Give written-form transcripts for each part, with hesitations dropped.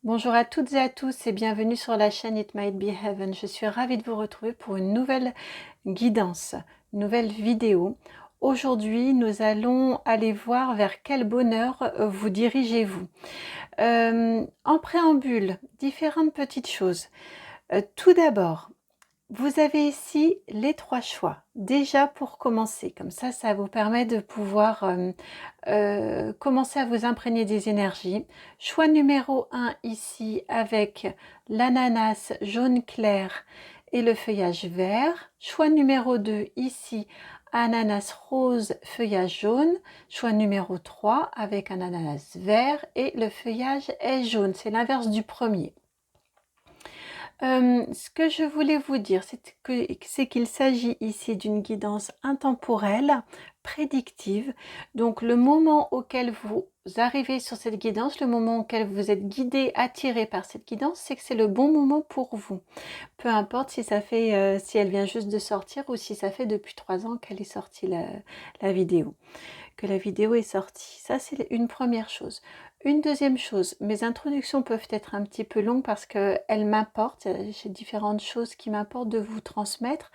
Bonjour à toutes et à tous et bienvenue sur la chaîne It Might Be Heaven. Je suis ravie de vous retrouver pour une nouvelle guidance, une nouvelle vidéo. Aujourd'hui, nous allons aller voir vers quel bonheur vous dirigez-vous. En préambule, différentes petites choses. Tout d'abord, vous avez ici les 3 choix. Déjà pour commencer, comme ça vous permet de pouvoir commencer à vous imprégner des énergies. Choix numéro 1 ici avec l'ananas jaune clair et le feuillage vert. Choix numéro 2 ici, ananas rose, feuillage jaune. Choix numéro 3 avec un ananas vert et le feuillage est jaune. C'est l'inverse du premier. Ce que je voulais vous dire, c'est qu'il s'agit ici d'une guidance intemporelle, prédictive. Donc le moment auquel vous arrivez sur cette guidance, le moment auquel vous êtes guidé, attiré par cette guidance, c'est que c'est le bon moment pour vous. Peu importe si ça fait, si elle vient juste de sortir ou si ça fait depuis 3 ans qu'elle est sortie la vidéo, que la vidéo est sortie. Ça, c'est une première chose. Une deuxième chose, mes introductions peuvent être un petit peu longues parce qu'elles m'apportent, j'ai différentes choses qui m'apportent de vous transmettre.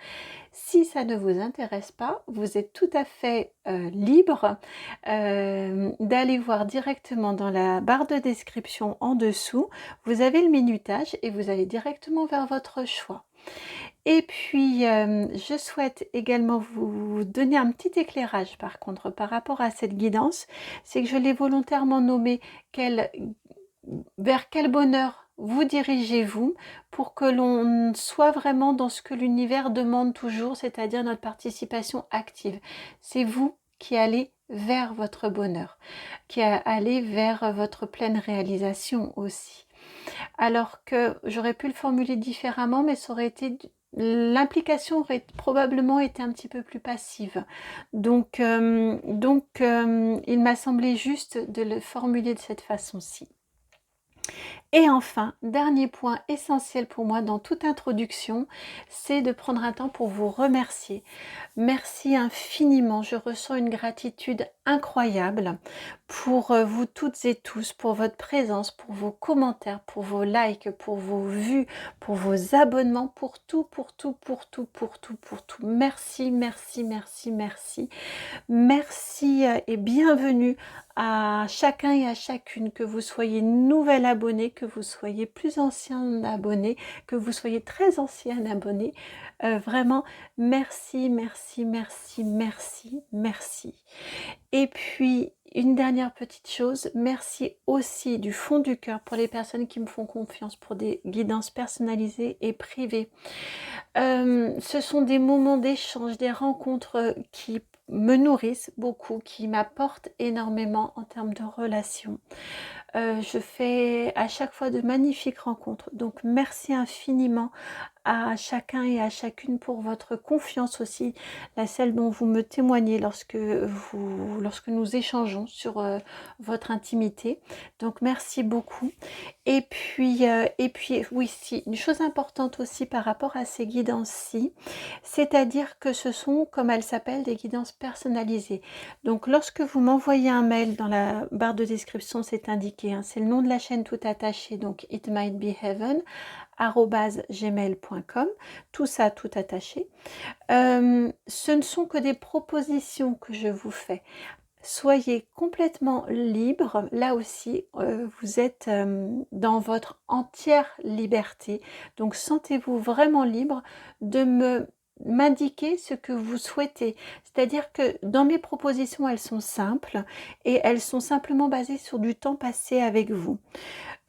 Si ça ne vous intéresse pas, vous êtes tout à fait libre d'aller voir directement dans la barre de description en dessous. Vous avez le minutage et vous allez directement vers votre choix. Et puis, je souhaite également vous donner un petit éclairage par contre par rapport à cette guidance. C'est que je l'ai volontairement nommée vers quel bonheur vous dirigez-vous pour que l'on soit vraiment dans ce que l'univers demande toujours, c'est-à-dire notre participation active. C'est vous qui allez vers votre bonheur, qui allez vers votre pleine réalisation aussi. Alors que j'aurais pu le formuler différemment, mais ça aurait été l'implication aurait probablement été un petit peu plus passive. Donc, il m'a semblé juste de le formuler de cette façon-ci. Et enfin, dernier point essentiel pour moi dans toute introduction, c'est de prendre un temps pour vous remercier. Merci infiniment, je ressens une gratitude incroyable pour vous toutes et tous, pour votre présence, pour vos commentaires, pour vos likes, pour vos vues, pour vos abonnements, pour tout, pour tout, pour tout, pour tout, pour tout. Merci, merci, merci, merci. Merci et bienvenue à chacun et à chacune, que vous soyez nouvel abonné, que vous soyez plus ancien abonné, que vous soyez très ancien abonné. Vraiment, merci, merci, merci, merci, merci. Et puis, une dernière petite chose, merci aussi du fond du cœur pour les personnes qui me font confiance pour des guidances personnalisées et privées. Ce sont des moments d'échange, des rencontres qui me nourrissent beaucoup, qui m'apportent énormément en termes de relations. Je fais à chaque fois de magnifiques rencontres, donc merci infiniment à chacun et à chacune pour votre confiance aussi, celle dont vous me témoignez lorsque nous échangeons sur votre intimité. Donc merci beaucoup. Et puis oui, si, une chose importante aussi par rapport à ces guidances-ci, c'est-à-dire que ce sont, comme elles s'appellent, des guidances personnalisées. Donc lorsque vous m'envoyez un mail, dans la barre de description c'est indiqué, hein, c'est le nom de la chaîne tout attaché, donc It Might Be Heaven, @gmail.com, tout ça tout attaché. Ce ne sont que des propositions que je vous fais. Soyez complètement libre, là aussi vous êtes dans votre entière liberté, donc sentez-vous vraiment libre de m'indiquer ce que vous souhaitez. C'est-à-dire que dans mes propositions, elles sont simples et elles sont simplement basées sur du temps passé avec vous.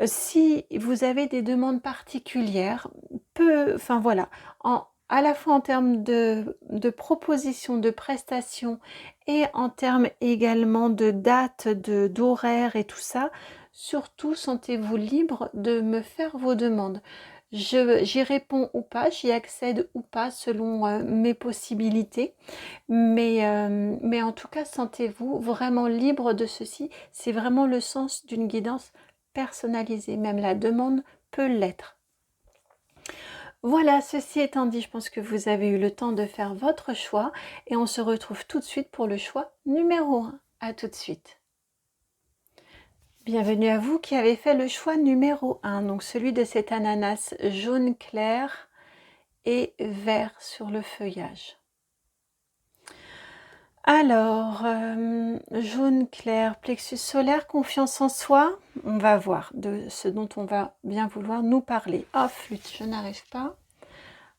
Si vous avez des demandes particulières, enfin voilà, à la fois en termes de propositions, de prestations et en termes également de dates, d'horaires et tout ça, surtout sentez-vous libre de me faire vos demandes. J'y réponds ou pas, j'y accède ou pas selon mes possibilités, mais en tout cas sentez-vous vraiment libre de ceci. C'est vraiment le sens d'une guidance personnalisée, même la demande peut l'être. Voilà, ceci étant dit, je pense que vous avez eu le temps de faire votre choix et on se retrouve tout de suite pour le choix numéro 1. À tout de suite. Bienvenue à vous qui avez fait le choix numéro 1, donc celui de cet ananas jaune clair et vert sur le feuillage. Alors, jaune clair, plexus solaire, confiance en soi, on va voir de ce dont on va bien vouloir nous parler. Oh flûte, je n'arrive pas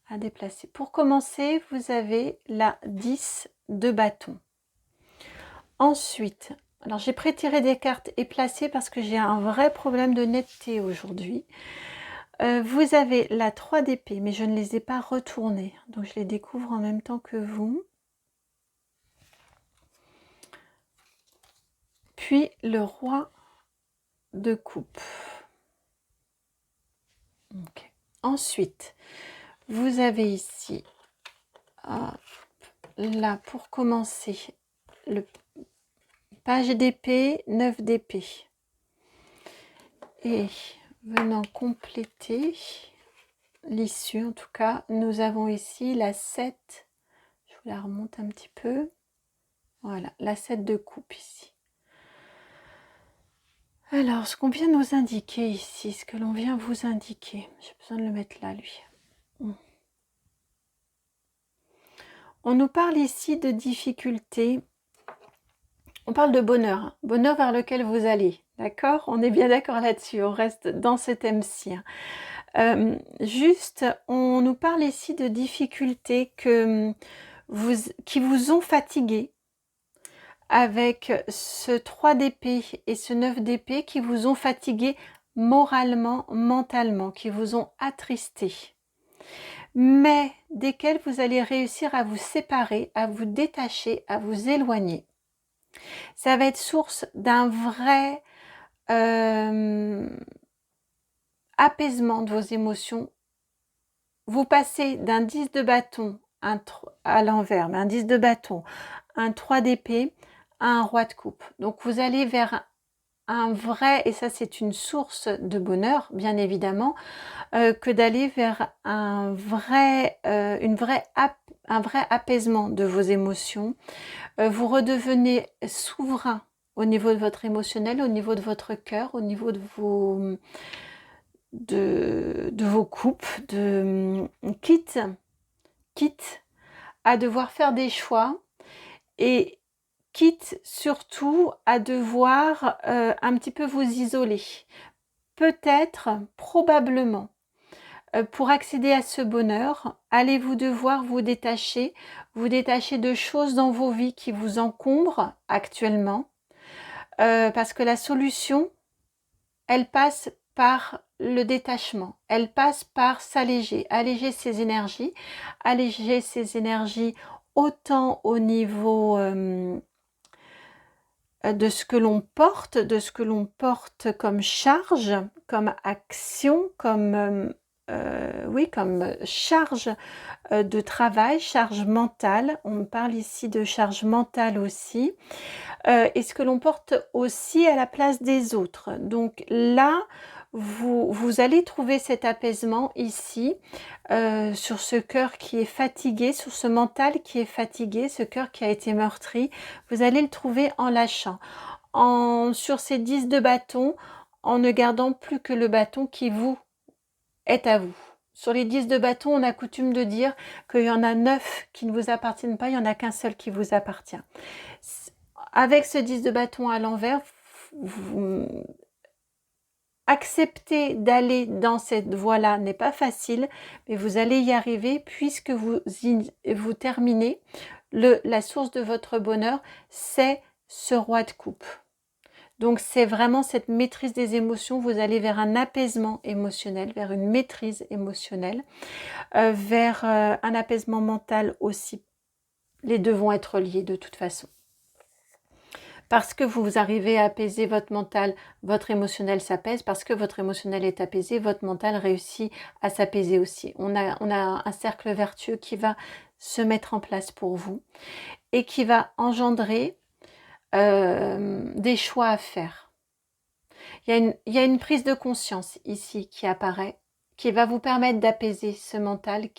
à déplacer. Pour commencer, vous avez la 10 de bâton. Ensuite, alors j'ai prétiré des cartes et placé parce que j'ai un vrai problème de netteté aujourd'hui. Vous avez la 3 d'épée, mais je ne les ai pas retournées, donc je les découvre en même temps que vous. Puis le roi de coupe. Okay. Ensuite, vous avez ici, là pour commencer, le page d'épée, 9 d'épée. Et venant compléter l'issue, en tout cas, nous avons ici la 7. Je vous la remonte un petit peu. Voilà, la 7 de coupe ici. Alors, ce qu'on vient nous indiquer ici, ce que l'on vient vous indiquer, j'ai besoin de le mettre là, lui. On nous parle ici de difficultés. On parle de bonheur, bonheur vers lequel vous allez, d'accord? On est bien d'accord là-dessus, on reste dans ce thème-ci. Juste, on nous parle ici de difficultés qui vous ont fatigué, avec ce 3 d'épée et ce 9 d'épée qui vous ont fatigué moralement, mentalement, qui vous ont attristé, mais desquels vous allez réussir à vous séparer, à vous détacher, à vous éloigner. Ça va être source d'un vrai apaisement de vos émotions. Vous passez d'un 10 de bâton à l'envers, mais un 10 de bâton, un 3 d'épée, à un roi de coupe. Donc vous allez vers un vrai, et ça c'est une source de bonheur bien évidemment, que d'aller vers un vrai apaisement de vos émotions. Vous redevenez souverain au niveau de votre émotionnel, au niveau de votre cœur, au niveau de vos coupes, quitte à devoir faire des choix et quitte surtout à devoir un petit peu vous isoler. Peut-être, probablement, pour accéder à ce bonheur, allez-vous devoir vous détacher de choses dans vos vies qui vous encombrent actuellement, parce que la solution, elle passe par le détachement, elle passe par s'alléger, alléger ses énergies autant au niveau de ce que l'on porte comme charge, comme action, comme charge de travail, charge mentale. On parle ici de charge mentale aussi, et ce que l'on porte aussi à la place des autres. Donc là, vous allez trouver cet apaisement ici, sur ce cœur qui est fatigué, sur ce mental qui est fatigué, ce cœur qui a été meurtri. Vous allez le trouver en lâchant, sur ces 10 de bâton, en ne gardant plus que le bâton qui vous est à vous. Sur les 10 de bâton, on a coutume de dire qu'il y en a 9 qui ne vous appartiennent pas, il n'y en a qu'un seul qui vous appartient. Avec ce 10 de bâton à l'envers, vous accepter d'aller dans cette voie-là n'est pas facile, mais vous allez y arriver puisque vous terminez. La source de votre bonheur, c'est ce roi de coupe. Donc c'est vraiment cette maîtrise des émotions, vous allez vers un apaisement émotionnel, vers une maîtrise émotionnelle, vers un apaisement mental aussi. Les deux vont être liés de toute façon. Parce que vous arrivez à apaiser votre mental, votre émotionnel s'apaise. Parce que votre émotionnel est apaisé, votre mental réussit à s'apaiser aussi. On a un cercle vertueux qui va se mettre en place pour vous et qui va engendrer des choix à faire. Il y a une prise de conscience ici qui apparaît, qui va vous permettre d'apaiser ce mental,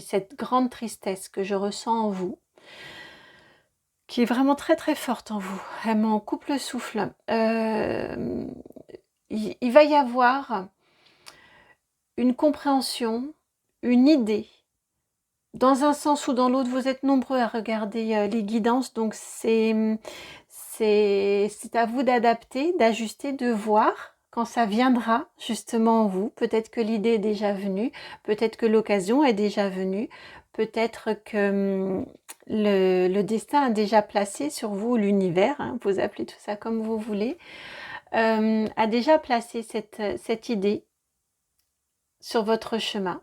cette grande tristesse que je ressens en vous, qui est vraiment très très forte en vous. Elle m'en coupe le souffle. il va y avoir une compréhension, une idée. Dans un sens ou dans l'autre, vous êtes nombreux à regarder les guidances, donc c'est à vous d'adapter, d'ajuster, de voir quand ça viendra justement en vous. Peut-être que l'idée est déjà venue, peut-être que l'occasion est déjà venue, peut-être que le destin a déjà placé sur vous, l'univers, hein, vous appelez tout ça comme vous voulez, a déjà placé cette idée sur votre chemin.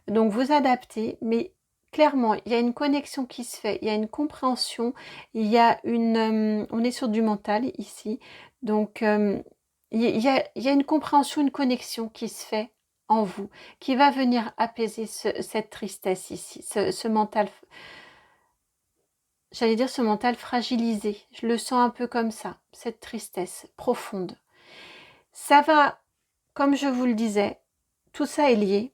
Donc vous adaptez, mais clairement, il y a une connexion qui se fait, il y a une compréhension, il y a on est sur du mental ici, donc il y a une compréhension, une connexion qui se fait en vous, qui va venir apaiser cette tristesse ici, ce mental, j'allais dire ce mental fragilisé, je le sens un peu comme ça, cette tristesse profonde. Ça va, comme je vous le disais, tout ça est lié.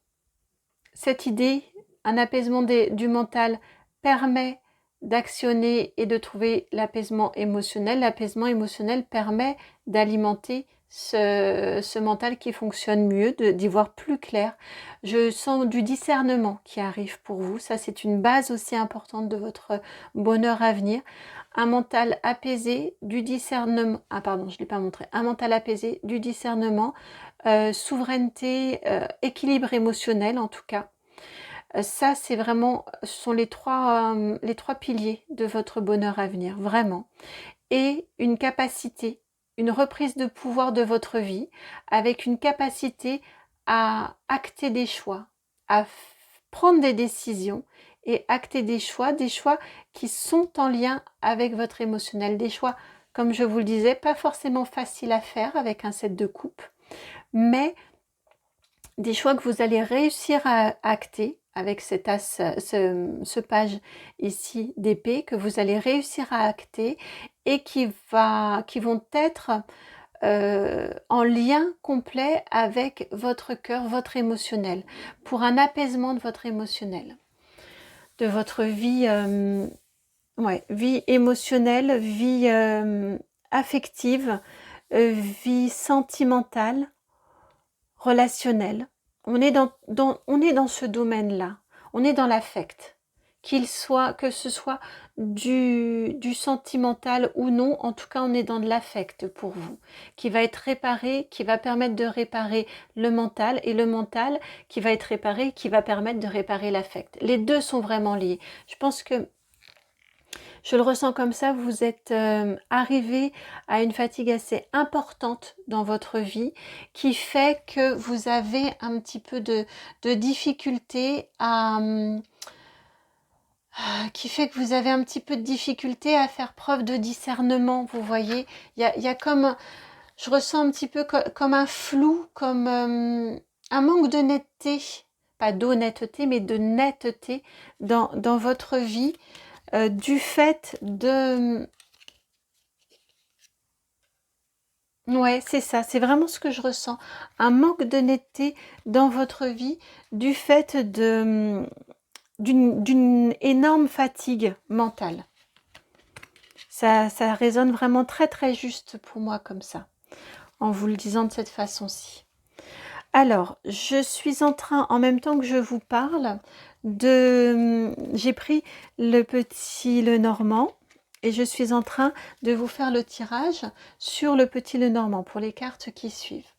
Cette idée, un apaisement du mental permet d'actionner et de trouver l'apaisement émotionnel. L'apaisement émotionnel permet d'alimenter ce mental qui fonctionne mieux, d'y voir plus clair. Je sens du discernement qui arrive pour vous. Ça, c'est une base aussi importante de votre bonheur à venir. Un mental apaisé, du discernement. Ah pardon, je ne l'ai pas montré. Un mental apaisé, du discernement, souveraineté, équilibre émotionnel en tout cas. Ça, c'est vraiment, ce sont les trois piliers de votre bonheur à venir, vraiment. Et une capacité, une reprise de pouvoir de votre vie, avec une capacité à acter des choix, à prendre des décisions et acter des choix qui sont en lien avec votre émotionnel. Des choix, comme je vous le disais, pas forcément faciles à faire avec un set de coupe, mais des choix que vous allez réussir à acter avec cet as, ce page ici d'épée, que vous allez réussir à acter et qui vont être en lien complet avec votre cœur, votre émotionnel, pour un apaisement de votre émotionnel, de votre vie, vie émotionnelle, vie affective, vie sentimentale, relationnelle. On est dans ce domaine-là. On est dans l'affect. Que ce soit du sentimental ou non, en tout cas, on est dans de l'affect pour vous, qui va être réparé, qui va permettre de réparer le mental, et le mental qui va être réparé, qui va permettre de réparer l'affect. Les deux sont vraiment liés. Je pense que je le ressens comme ça, vous êtes arrivé à une fatigue assez importante dans votre vie qui fait que vous avez un petit peu de difficulté à faire preuve de discernement, vous voyez. Il y a comme, je ressens un petit peu comme un flou, comme un manque de netteté, pas d'honnêteté, mais de netteté dans votre vie. Du fait de... Ouais, c'est ça, c'est vraiment ce que je ressens. Un manque de netteté dans votre vie du fait d'une énorme fatigue mentale. Ça résonne vraiment très très juste pour moi comme ça, en vous le disant de cette façon-ci. Alors, je suis en train, en même temps que je vous parle, j'ai pris le petit Lenormand et je suis en train de vous faire le tirage sur le petit Lenormand pour les cartes qui suivent.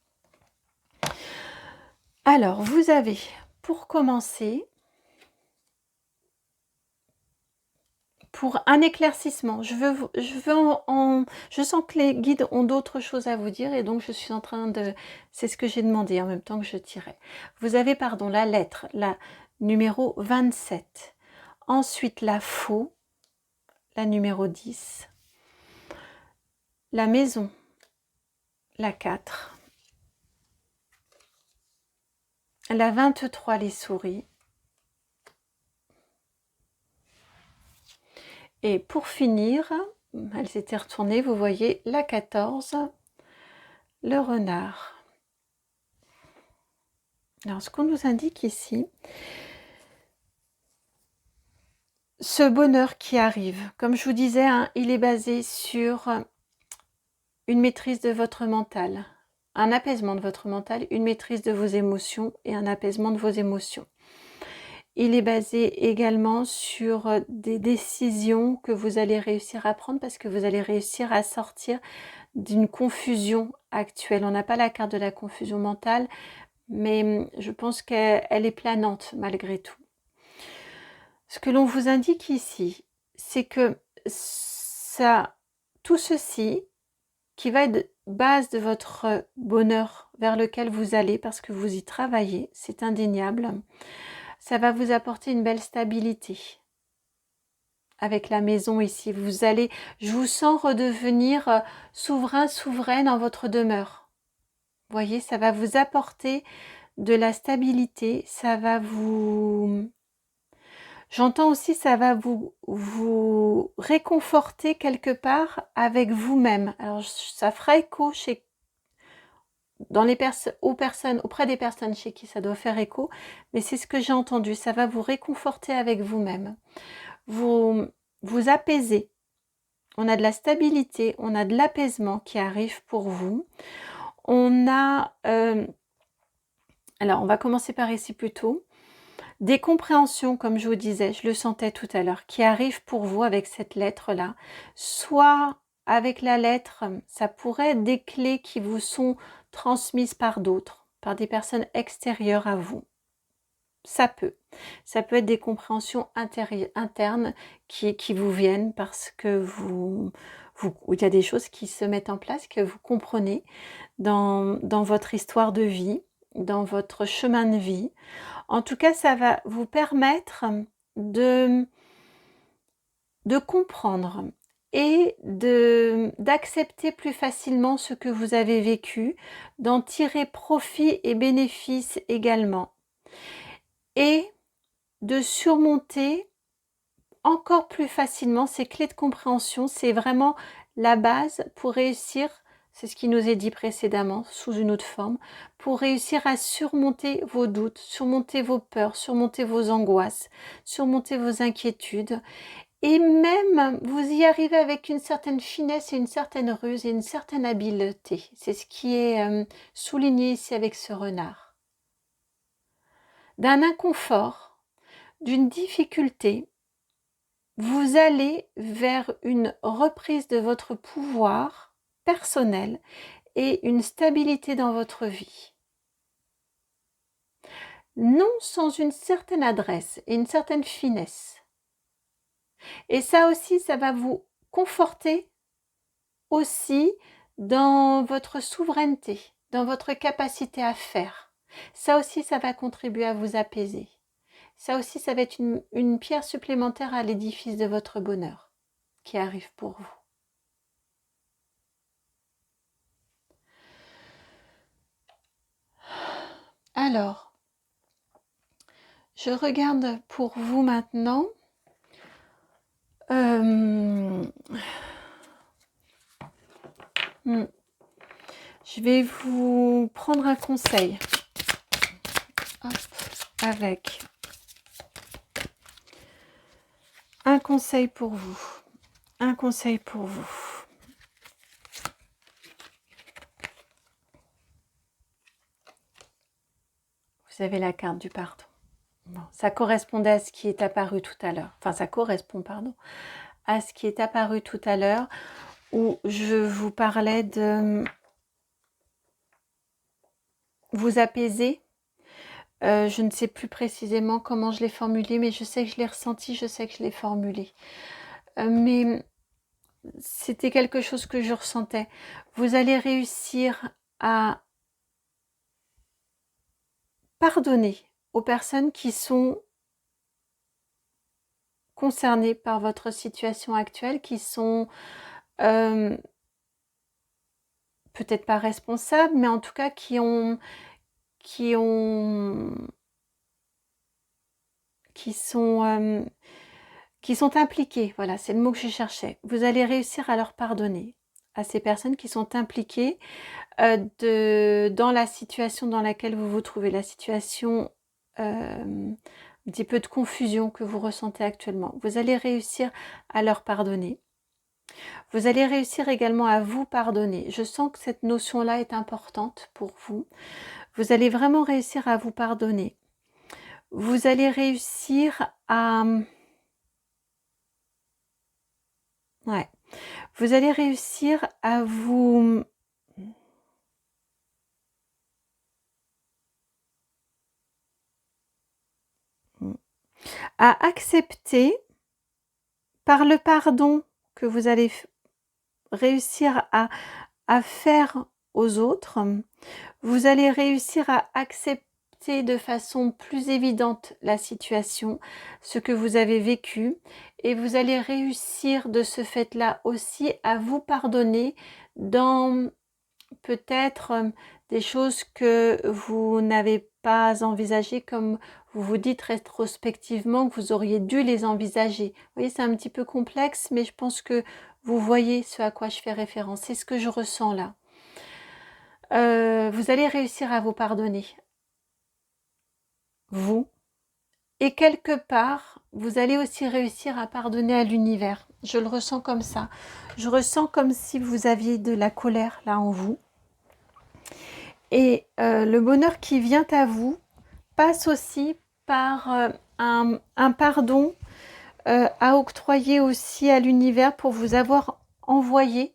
Alors, vous avez, pour commencer, pour un éclaircissement, je sens que les guides ont d'autres choses à vous dire et donc je suis en train de... C'est ce que j'ai demandé en même temps que je tirais. Vous avez, la lettre, la numéro 27. Ensuite, la faux, la numéro 10. La maison, la 4. La 23, les souris. Et pour finir, elle s'était retournée, vous voyez, la 14, le renard. Alors, ce qu'on nous indique ici, ce bonheur qui arrive, comme je vous disais, hein, il est basé sur une maîtrise de votre mental, un apaisement de votre mental, une maîtrise de vos émotions et un apaisement de vos émotions. Il est basé également sur des décisions que vous allez réussir à prendre parce que vous allez réussir à sortir d'une confusion actuelle. On n'a pas la carte de la confusion mentale, mais je pense qu'elle est planante malgré tout. Ce que l'on vous indique ici, c'est que tout ceci qui va être base de votre bonheur vers lequel vous allez parce que vous y travaillez, c'est indéniable. Ça va vous apporter une belle stabilité. Avec la maison ici, je vous sens redevenir souverain, souveraine en votre demeure. Vous voyez, ça va vous apporter de la stabilité, ça va vous... J'entends aussi, ça va vous réconforter quelque part avec vous-même. Alors, ça fera écho auprès des personnes chez qui ça doit faire écho, mais c'est ce que j'ai entendu. Ça va vous réconforter avec vous-même, vous apaiser. On a de la stabilité, on a de l'apaisement qui arrive pour vous. On a, alors on va commencer par ici plutôt. Des compréhensions, comme je vous disais, je le sentais tout à l'heure, qui arrivent pour vous avec cette lettre-là. Soit avec la lettre, ça pourrait être des clés qui vous sont transmises par d'autres, par des personnes extérieures à vous. Ça peut être des compréhensions internes qui vous viennent parce que il y a des choses qui se mettent en place, que vous comprenez dans votre histoire de vie, dans votre chemin de vie. En tout cas, ça va vous permettre de comprendre et d'accepter plus facilement ce que vous avez vécu, d'en tirer profit et bénéfice également. Et de surmonter encore plus facilement ces clés de compréhension. C'est vraiment la base pour réussir, c'est ce qui nous est dit précédemment sous une autre forme, pour réussir à surmonter vos doutes, surmonter vos peurs, surmonter vos angoisses, surmonter vos inquiétudes. Et même, vous y arrivez avec une certaine finesse et une certaine ruse et une certaine habileté. C'est ce qui est souligné ici avec ce renard. D'un inconfort, d'une difficulté, vous allez vers une reprise de votre pouvoir personnel et une stabilité dans votre vie. Non sans une certaine adresse et une certaine finesse. Et ça aussi, ça va vous conforter aussi dans votre souveraineté, dans votre capacité à faire. Ça aussi, ça va contribuer à vous apaiser. Ça aussi, ça va être une pierre supplémentaire à l'édifice de votre bonheur qui arrive pour vous. Alors, je regarde pour vous maintenant. Je vais vous prendre un conseil. Hop, avec un conseil pour vous. Un conseil pour vous. Vous avez la carte du pardon. Bon, ça correspondait à ce qui est apparu tout à l'heure. Enfin, ça correspond, pardon, à ce qui est apparu tout à l'heure où je vous parlais de vous apaiser. Je ne sais plus précisément comment je l'ai formulé, mais je sais que je l'ai ressenti, je sais que je l'ai formulé. Mais c'était quelque chose que je ressentais. Vous allez réussir à pardonner aux personnes qui sont concernées par votre situation actuelle, qui sont peut-être pas responsables, mais en tout cas qui sont impliquées. Voilà, c'est le mot que je cherchais. Vous allez réussir à leur pardonner à ces personnes qui sont impliquées dans la situation dans laquelle vous vous trouvez, la situation un petit peu de confusion que vous ressentez actuellement. Vous allez réussir à leur pardonner. Vous allez réussir également à vous pardonner. Je sens que cette notion-là est importante pour vous. Vous allez vraiment réussir à vous pardonner. Vous allez réussir à... Ouais. Vous allez réussir à vous... à accepter par le pardon que vous allez réussir à faire aux autres, vous allez réussir à accepter de façon plus évidente la situation, ce que vous avez vécu, et vous allez réussir de ce fait-là aussi à vous pardonner dans peut-être des choses que vous n'avez pas envisagées, comme vous vous dites rétrospectivement que vous auriez dû les envisager. Vous voyez, c'est un petit peu complexe, mais je pense que vous voyez ce à quoi je fais référence. C'est ce que je ressens là. Vous allez réussir à vous pardonner. Vous. Et quelque part, vous allez aussi réussir à pardonner à l'univers. Je le ressens comme ça. Je ressens comme si vous aviez de la colère là en vous. Et le bonheur qui vient à vous passe aussi par un pardon à octroyer aussi à l'univers pour vous avoir envoyé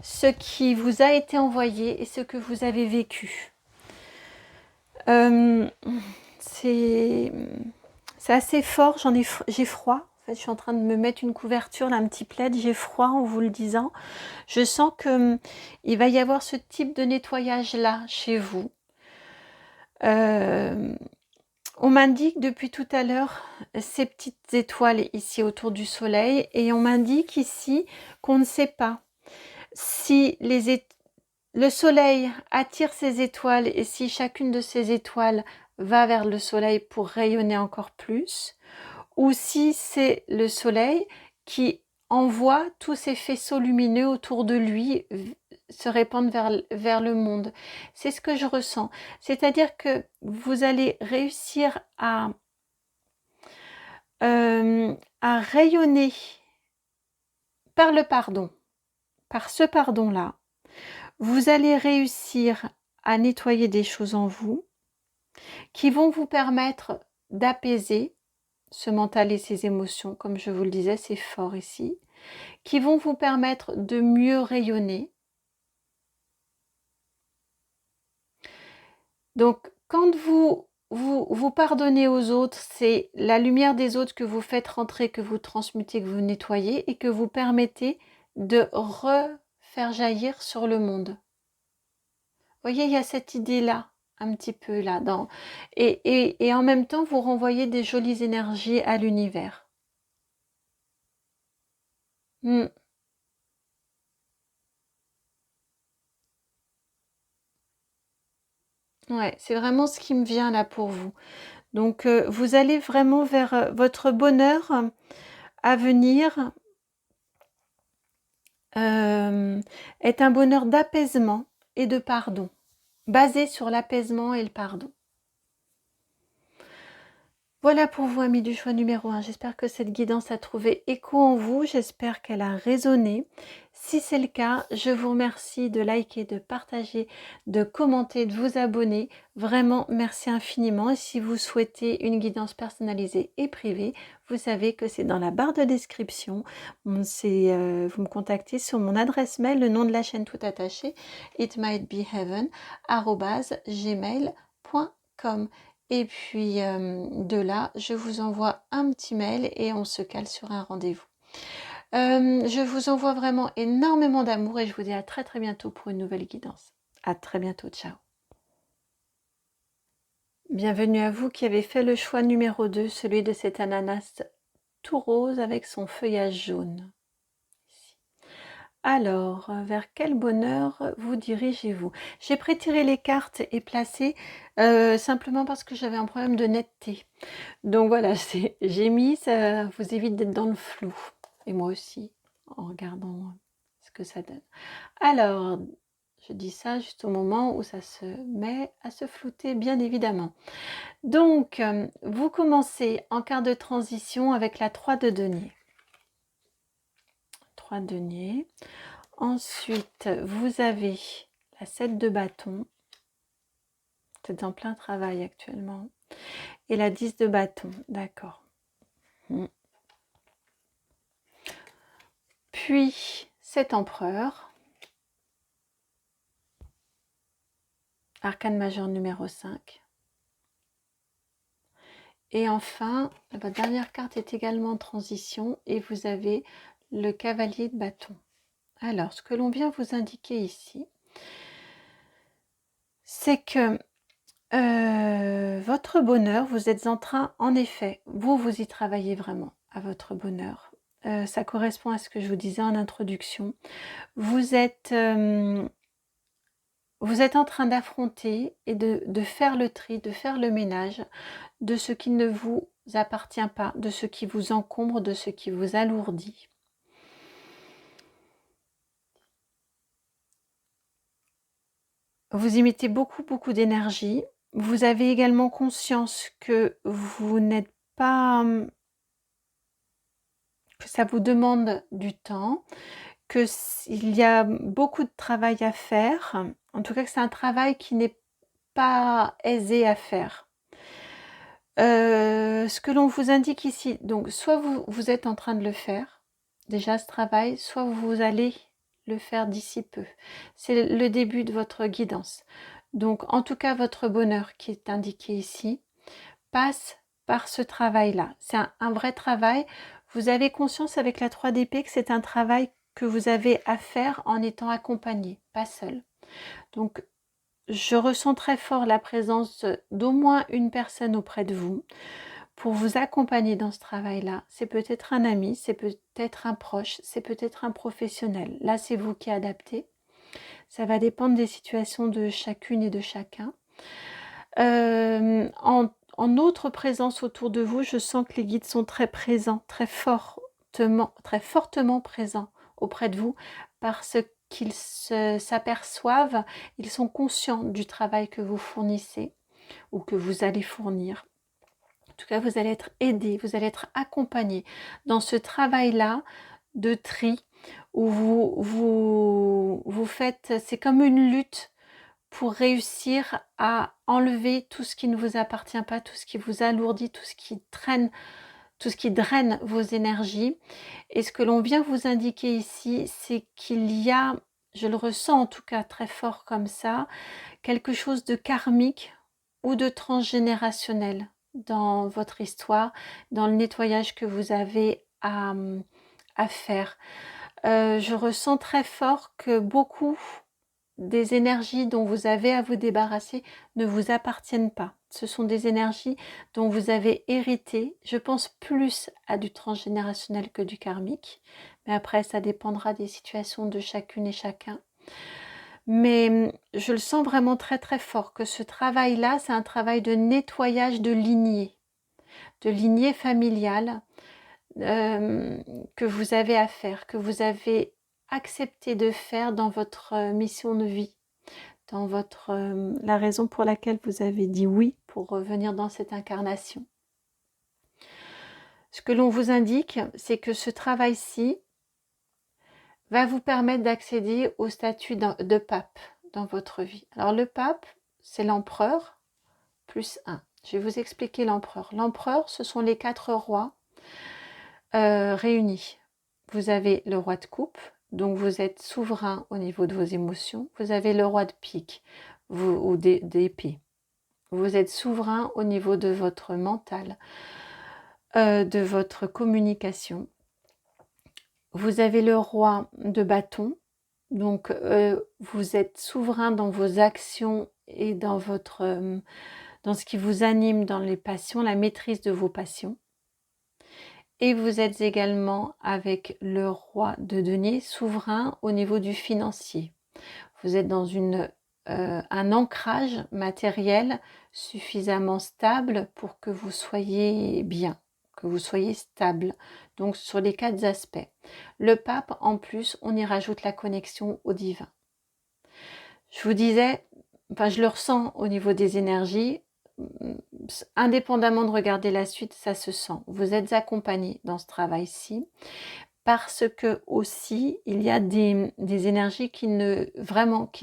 ce qui vous a été envoyé et ce que vous avez vécu. C'est assez fort, j'ai froid. En fait, je suis en train de me mettre une couverture, là, un petit plaid, j'ai froid en vous le disant. Je sens que il va y avoir ce type de nettoyage-là chez vous. On m'indique depuis tout à l'heure ces petites étoiles ici autour du soleil et on m'indique ici qu'on ne sait pas si le soleil attire ces étoiles et si chacune de ces étoiles va vers le soleil pour rayonner encore plus, ou si c'est le soleil qui envoie tous ces faisceaux lumineux autour de lui se répandre vers le monde. C'est ce que je ressens. C'est-à-dire que vous allez réussir à rayonner par le pardon, par ce pardon-là. Vous allez réussir à nettoyer des choses en vous qui vont vous permettre d'apaiser ce mental et ces émotions, comme je vous le disais, c'est fort ici, qui vont vous permettre de mieux rayonner. Donc, quand vous pardonnez aux autres, c'est la lumière des autres que vous faites rentrer, que vous transmutez, que vous nettoyez et que vous permettez de refaire jaillir sur le monde. Vous voyez, il y a cette idée-là, un petit peu là. Et en même temps, vous renvoyez des jolies énergies à l'univers. Ouais, c'est vraiment ce qui me vient là pour vous. Donc, vous allez vraiment vers votre bonheur à venir est un bonheur d'apaisement et de pardon, basé sur l'apaisement et le pardon. Voilà pour vous, amis du choix numéro 1. J'espère que cette guidance a trouvé écho en vous. J'espère qu'elle a résonné. Si c'est le cas, je vous remercie de liker, de partager, de commenter, de vous abonner. Vraiment, merci infiniment. Et si vous souhaitez une guidance personnalisée et privée, vous savez que c'est dans la barre de description. Vous me contactez sur mon adresse mail, le nom de la chaîne tout attaché, itmightbeheaven@gmail.com. Et puis de là, je vous envoie un petit mail et on se cale sur un rendez-vous. Je vous envoie vraiment énormément d'amour et je vous dis à très très bientôt pour une nouvelle guidance. À très bientôt, ciao. Bienvenue à vous qui avez fait le choix numéro 2, celui de cet ananas tout rose avec son feuillage jaune. Alors, vers quel bonheur vous dirigez-vous? J'ai prétiré les cartes et placé simplement parce que j'avais un problème de netteté. Donc voilà, j'ai mis, ça vous évite d'être dans le flou. Et moi aussi, en regardant ce que ça donne. Alors, je dis ça juste au moment où ça se met à se flouter, bien évidemment. Donc, vous commencez en quart de transition avec la 3 de denier. 3 deniers. Ensuite, vous avez la 7 de bâton. Vous êtes en plein travail actuellement. Et la 10 de bâton, d'accord. Puis, cet empereur. Arcane majeur numéro 5. Et enfin, votre dernière carte est également en transition et vous avez le cavalier de bâton. Alors, ce que l'on vient vous indiquer ici, c'est que votre bonheur, vous êtes en train, en effet, vous y travaillez vraiment à votre bonheur. Ça correspond à ce que je vous disais en introduction. Vous êtes en train d'affronter et de faire le tri, de faire le ménage de ce qui ne vous appartient pas, de ce qui vous encombre, de ce qui vous alourdit. Vous y mettez beaucoup d'énergie. Vous avez également conscience que vous n'êtes pas... que ça vous demande du temps, qu'il y a beaucoup de travail à faire. En tout cas, que c'est un travail qui n'est pas aisé à faire. Ce que l'on vous indique ici, donc soit vous êtes en train de le faire, déjà ce travail, soit vous allez le faire d'ici peu. C'est le début de votre guidance. Donc en tout cas, votre bonheur qui est indiqué ici passe par ce travail-là. C'est un vrai travail. Vous avez conscience avec la 3 d'épée que c'est un travail que vous avez à faire en étant accompagné, pas seul. Donc je ressens très fort la présence d'au moins une personne auprès de vous pour vous accompagner dans ce travail-là. C'est peut-être un ami, c'est peut-être un proche, c'est peut-être un professionnel. Là, c'est vous qui adaptez. Ça va dépendre des situations de chacune et de chacun. En autre présence autour de vous, je sens que les guides sont très présents, très fortement présents auprès de vous parce qu'ils s'aperçoivent, ils sont conscients du travail que vous fournissez ou que vous allez fournir. En tout cas, vous allez être aidé, vous allez être accompagné dans ce travail-là de tri où vous faites, c'est comme une lutte pour réussir à enlever tout ce qui ne vous appartient pas, tout ce qui vous alourdit, tout ce qui draine vos énergies. Et ce que l'on vient vous indiquer ici, c'est qu'il y a, je le ressens en tout cas très fort comme ça, quelque chose de karmique ou de transgénérationnel dans votre histoire, dans le nettoyage que vous avez à faire. Je ressens très fort que beaucoup des énergies dont vous avez à vous débarrasser ne vous appartiennent pas. Ce sont des énergies dont vous avez hérité. Je pense plus à du transgénérationnel que du karmique. Mais après, ça dépendra des situations de chacune et chacun. Mais je le sens vraiment très fort que ce travail-là, c'est un travail de nettoyage de lignée familiale que vous avez à faire, que vous avez accepté de faire dans votre mission de vie, dans la raison pour laquelle vous avez dit oui pour revenir dans cette incarnation. Ce que l'on vous indique, c'est que ce travail-ci va vous permettre d'accéder au statut de pape dans votre vie. Alors le pape, c'est l'empereur plus 1. Je vais vous expliquer l'empereur. L'empereur, ce sont les 4 rois réunis. Vous avez le roi de coupe, donc vous êtes souverain au niveau de vos émotions. Vous avez le roi de pique ou d'épée. Vous êtes souverain au niveau de votre mental, de votre communication. Vous avez le roi de bâton, donc vous êtes souverain dans vos actions et dans ce qui vous anime, dans les passions, la maîtrise de vos passions. Et vous êtes également avec le roi de denier, souverain au niveau du financier. Vous êtes dans un ancrage matériel suffisamment stable pour que vous soyez bien, que vous soyez stable. Donc sur les 4 aspects. Le pape, en plus, on y rajoute la connexion au divin. Je vous disais, je le ressens au niveau des énergies, indépendamment de regarder la suite, ça se sent. Vous êtes accompagné dans ce travail-ci parce que aussi il y a des énergies qui ne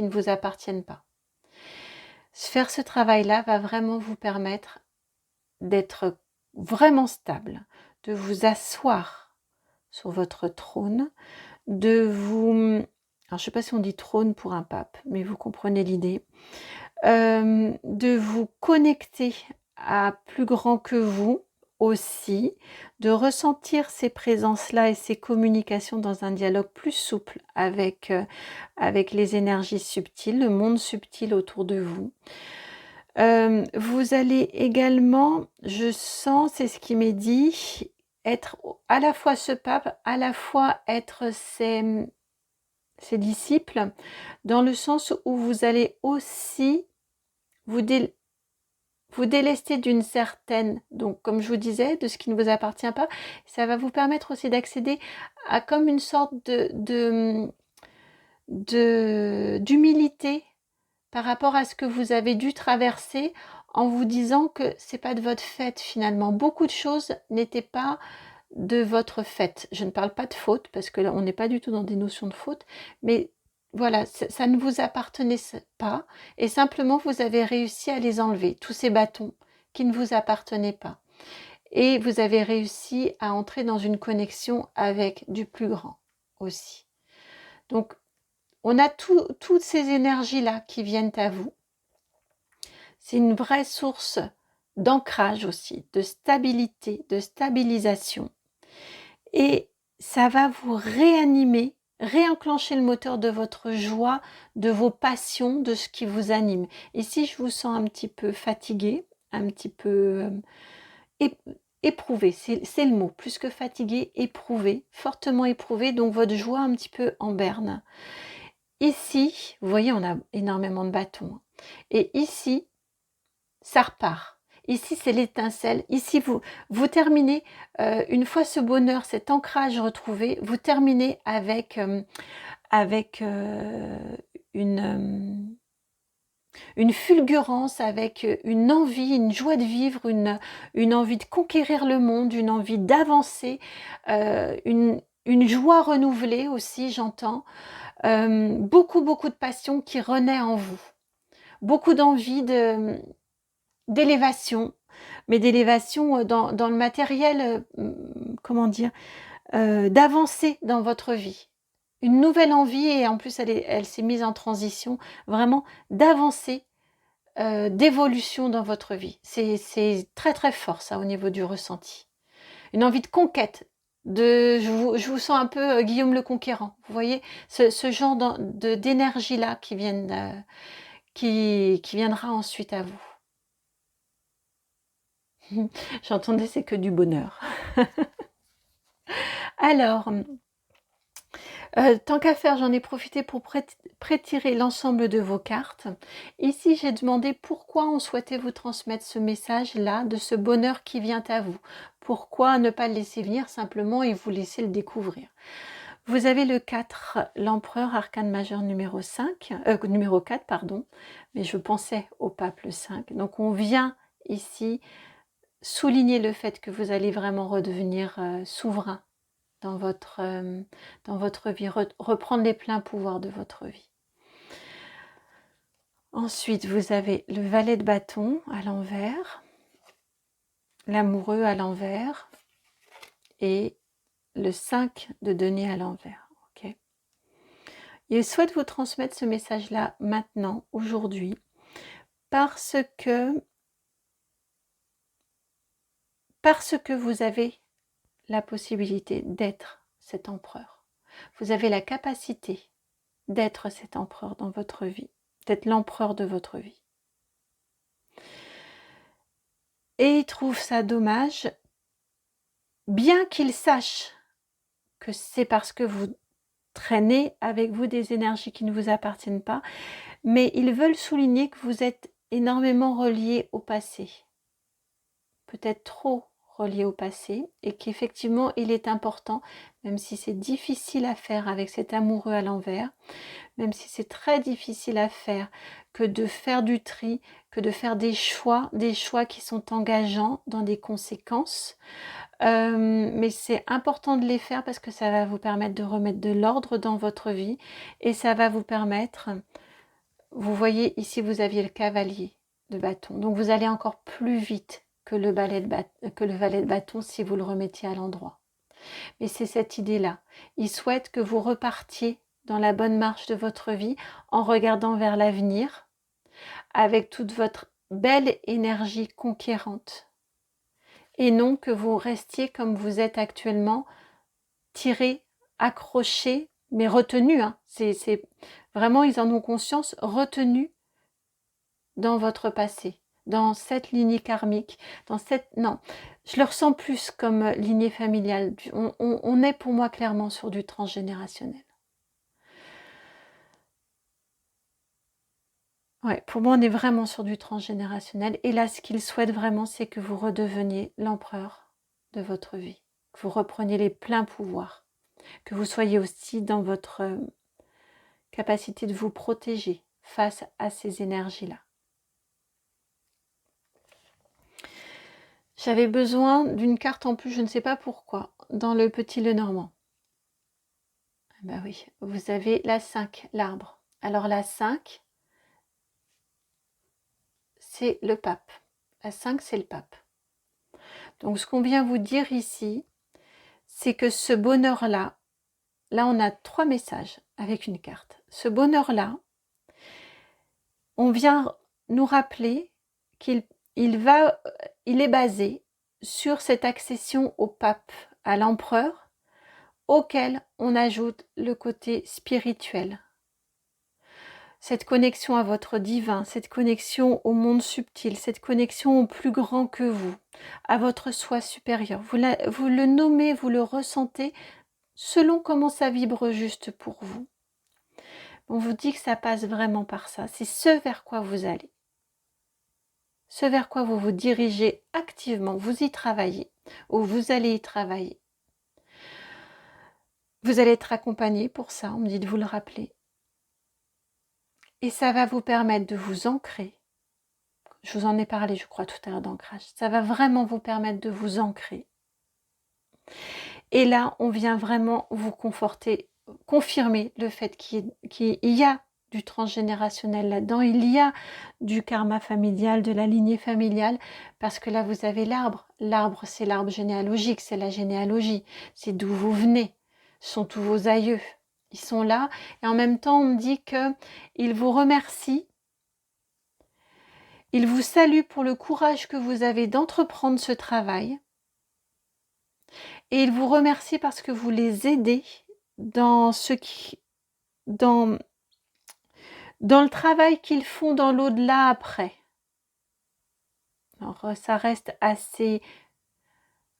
vous appartiennent pas. Faire ce travail-là va vraiment vous permettre d'être vraiment stable, de vous asseoir sur votre trône, de vous... Alors, je ne sais pas si on dit trône pour un pape, mais vous comprenez l'idée. De vous connecter à plus grand que vous aussi, de ressentir ces présences-là et ces communications dans un dialogue plus souple avec les énergies subtiles, le monde subtil autour de vous. Vous allez également, je sens, c'est ce qui m'est dit, être à la fois ce pape, à la fois être ses disciples, dans le sens où vous allez aussi vous délester d'une certaine, donc comme je vous disais, de ce qui ne vous appartient pas. Ça va vous permettre aussi d'accéder à comme une sorte d'humilité par rapport à ce que vous avez dû traverser, en vous disant que c'est pas de votre fait finalement. Beaucoup de choses n'étaient pas de votre fait. Je ne parle pas de faute, parce que là, on n'est pas du tout dans des notions de faute, mais voilà, ça ne vous appartenait pas, et simplement vous avez réussi à les enlever, tous ces bâtons qui ne vous appartenaient pas. Et vous avez réussi à entrer dans une connexion avec du plus grand aussi. Donc, on a toutes ces énergies-là qui viennent à vous. C'est une vraie source d'ancrage aussi, de stabilité, de stabilisation. Et ça va vous réanimer, réenclencher le moteur de votre joie, de vos passions, de ce qui vous anime. Et si je vous sens un petit peu fatigué, un petit peu éprouvé, c'est le mot, plus que fatigué, éprouvé, fortement éprouvé, donc votre joie un petit peu en berne. Ici, vous voyez, on a énormément de bâtons. Et ici, ça repart. Ici, c'est l'étincelle. Ici, vous terminez, une fois ce bonheur, cet ancrage retrouvé, vous terminez avec une fulgurance, avec une envie, une joie de vivre, une envie de conquérir le monde, une envie d'avancer, une joie renouvelée aussi, j'entends. Beaucoup de passion qui renaît en vous. Beaucoup d'envie d'élévation, mais d'élévation dans le matériel, comment dire, d'avancer dans votre vie. Une nouvelle envie, et en plus elle s'est mise en transition, vraiment d'avancer, d'évolution dans votre vie. C'est très fort ça au niveau du ressenti. Une envie de conquête. Je vous sens un peu Guillaume le Conquérant. Vous voyez ce genre d'énergie-là qui viendra ensuite à vous. J'entendais, c'est que du bonheur. Alors, tant qu'à faire, j'en ai profité pour prétirer l'ensemble de vos cartes. Ici, j'ai demandé pourquoi on souhaitait vous transmettre ce message-là, de ce bonheur qui vient à vous. Pourquoi ne pas le laisser venir simplement et vous laisser le découvrir. Vous avez le 4, l'empereur, arcane majeur numéro 4, pardon, mais je pensais au pape le 5. Donc on vient ici souligner le fait que vous allez vraiment redevenir souverain dans votre vie, reprendre les pleins pouvoirs de votre vie. Ensuite, vous avez le valet de bâton à l'envers, l'amoureux à l'envers et le 5 de denier à l'envers. Okay. Il souhaite vous transmettre ce message-là maintenant, aujourd'hui, parce que vous avez la possibilité d'être cet empereur. Vous avez la capacité d'être cet empereur dans votre vie, d'être l'empereur de votre vie. Et il trouve ça dommage, bien qu'il sache que c'est parce que vous traînez avec vous des énergies qui ne vous appartiennent pas, mais ils veulent souligner que vous êtes énormément relié au passé, peut-être trop relié au passé, et qu'effectivement il est important, même si c'est difficile à faire avec cet amoureux à l'envers, même si c'est très difficile à faire, que de faire du tri, que de faire des choix qui sont engageants dans des conséquences. Mais c'est important de les faire parce que ça va vous permettre de remettre de l'ordre dans votre vie et ça va vous permettre, vous voyez ici vous aviez le cavalier de bâton, donc vous allez encore plus vite que le valet de bâton si vous le remettiez à l'endroit. Mais c'est cette idée-là. Il souhaite que vous repartiez dans la bonne marche de votre vie en regardant vers l'avenir avec toute votre belle énergie conquérante et non que vous restiez comme vous êtes actuellement, tiré, accroché, mais retenu. Hein. C'est vraiment, ils en ont conscience, retenu dans votre passé, dans cette lignée karmique, dans cette... Non, je le ressens plus comme lignée familiale. On est pour moi clairement sur du transgénérationnel. Ouais, pour moi, on est vraiment sur du transgénérationnel. Et là, ce qu'il souhaite vraiment, c'est que vous redeveniez l'empereur de votre vie, que vous repreniez les pleins pouvoirs, que vous soyez aussi dans votre capacité de vous protéger face à ces énergies-là. J'avais besoin d'une carte en plus, je ne sais pas pourquoi, dans le petit Lenormand. Ben oui, vous avez la 5, l'arbre. Alors la 5, c'est le pape. La 5, c'est le pape. Donc ce qu'on vient vous dire ici, c'est que ce bonheur-là, là on a 3 messages avec une carte. Ce bonheur-là, on vient nous rappeler qu'il est basé sur cette accession au pape, à l'empereur, auquel on ajoute le côté spirituel. Cette connexion à votre divin, cette connexion au monde subtil, cette connexion au plus grand que vous, à votre soi supérieur. Vous le nommez, vous le ressentez selon comment ça vibre juste pour vous. On vous dit que ça passe vraiment par ça. C'est ce vers quoi vous allez. Ce vers quoi vous vous dirigez activement, vous y travaillez, ou vous allez y travailler. Vous allez être accompagné pour ça, on me dit de vous le rappeler. Et ça va vous permettre de vous ancrer. Je vous en ai parlé, je crois, tout à l'heure d'ancrage. Ça va vraiment vous permettre de vous ancrer. Et là, on vient vraiment vous conforter, confirmer le fait qu'il y a du transgénérationnel là-dedans, il y a du karma familial, de la lignée familiale, parce que là, vous avez l'arbre. L'arbre, c'est l'arbre généalogique, c'est la généalogie, c'est d'où vous venez, ce sont tous vos aïeux. Ils sont là, et en même temps, on dit qu'ils vous remercient, ils vous saluent pour le courage que vous avez d'entreprendre ce travail, et ils vous remercient parce que vous les aidez dans dans le travail qu'ils font dans l'au-delà après. Alors, ça reste assez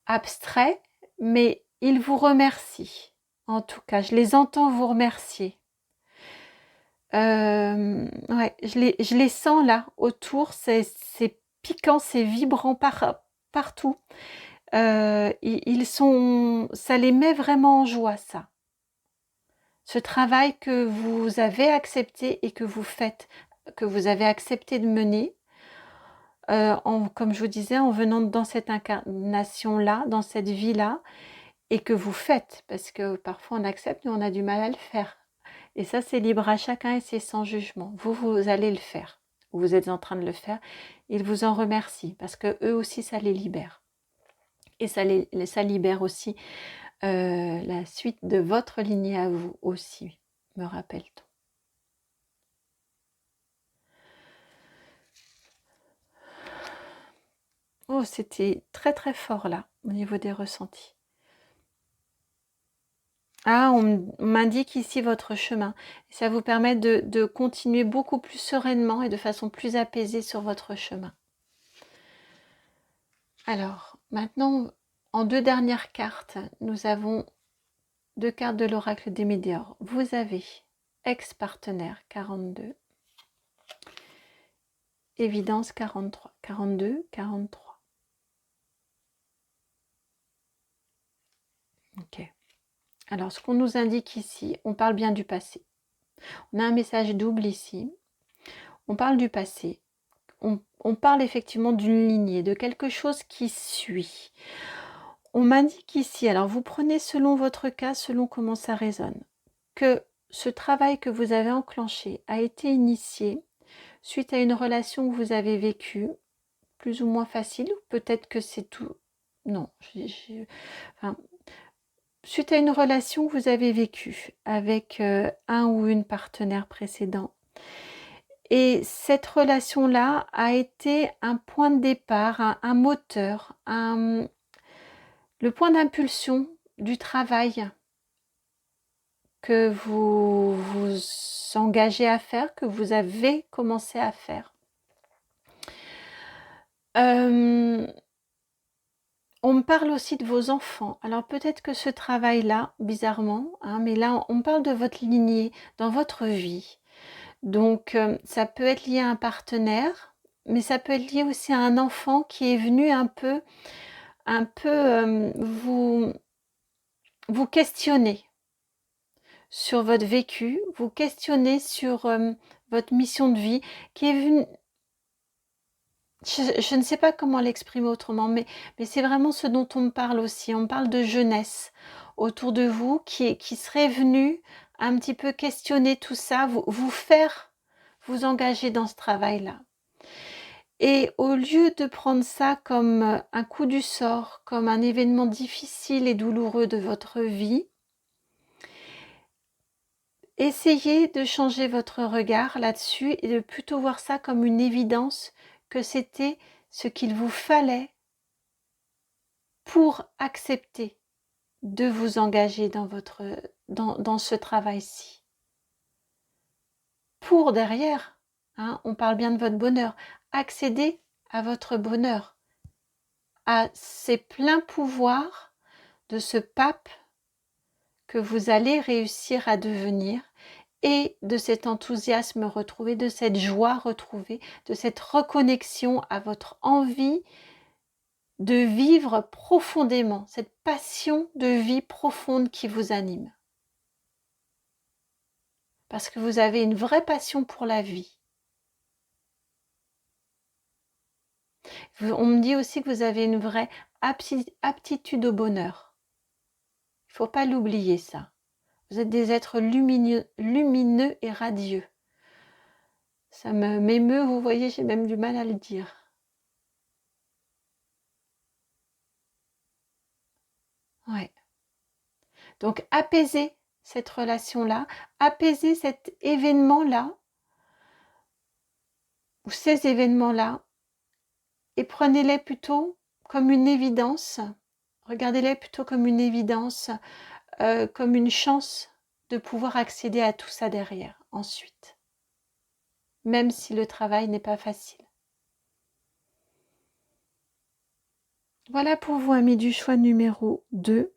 abstrait, mais ils vous remercient. En tout cas, je les entends vous remercier. Ouais, je les sens là, autour, c'est piquant, c'est vibrant partout. Ils sont, ça les met vraiment en joie, ça. Ce travail que vous avez accepté et que vous faites, que vous avez accepté de mener, comme je vous disais, en venant dans cette incarnation-là, dans cette vie-là, et que vous faites, parce que parfois on accepte, mais on a du mal à le faire. Et ça, c'est libre à chacun et c'est sans jugement. Vous allez le faire. Vous êtes en train de le faire. Ils vous en remercient, parce que eux aussi, ça les libère. Et ça libère aussi la suite de votre lignée à vous aussi, me rappelle-t-on. Oh, c'était très très fort là, au niveau des ressentis. Ah, on m'indique ici votre chemin. Ça vous permet de continuer beaucoup plus sereinement et de façon plus apaisée sur votre chemin. Alors, maintenant, en 2 dernières cartes, nous avons 2 cartes de l'oracle des Météores. Vous avez ex-partenaire 42, évidence 43, 42, 43. Ok. Alors, ce qu'on nous indique ici, on parle bien du passé. On a un message double ici. On parle du passé. On parle effectivement d'une lignée, de quelque chose qui suit. On m'indique ici, alors vous prenez selon votre cas, selon comment ça résonne, que ce travail que vous avez enclenché a été initié suite à une relation que vous avez vécue, plus ou moins facile, ou peut-être que c'est tout... Non, enfin, suite à une relation que vous avez vécue avec un ou une partenaire précédent. Et cette relation-là a été un point de départ, un moteur, le point d'impulsion du travail que vous vous engagez à faire, que vous avez commencé à faire. On me parle aussi de vos enfants. Alors peut-être que ce travail-là, bizarrement, mais là on parle de votre lignée dans votre vie. Donc ça peut être lié à un partenaire, mais ça peut être lié aussi à un enfant qui est venu un peu vous questionner sur votre vécu, vous questionner sur votre mission de vie, qui est venu... Je ne sais pas comment l'exprimer autrement, mais c'est vraiment ce dont on me parle aussi. On me parle de jeunesse autour de vous qui serait venu un petit peu questionner tout ça, vous faire vous engager dans ce travail-là. Et au lieu de prendre ça comme un coup du sort, comme un événement difficile et douloureux de votre vie, essayez de changer votre regard là-dessus et de plutôt voir ça comme une évidence que c'était ce qu'il vous fallait pour accepter de vous engager dans ce travail-ci. Pour derrière, on parle bien de votre bonheur, accéder à votre bonheur, à ces pleins pouvoirs de ce pape que vous allez réussir à devenir et de cet enthousiasme retrouvé, de cette joie retrouvée, de cette reconnexion à votre envie de vivre profondément, cette passion de vie profonde qui vous anime. Parce que vous avez une vraie passion pour la vie. On me dit aussi que vous avez une vraie aptitude au bonheur. Il ne faut pas l'oublier ça. Vous êtes des êtres lumineux et radieux. Ça m'émeut, vous voyez, j'ai même du mal à le dire. Ouais. Donc apaiser cette relation-là, apaiser cet événement-là, ou ces événements-là, et prenez-les plutôt comme une évidence, regardez-les plutôt comme une évidence, comme une chance de pouvoir accéder à tout ça derrière, ensuite. Même si le travail n'est pas facile. Voilà pour vous, amis du choix numéro 2.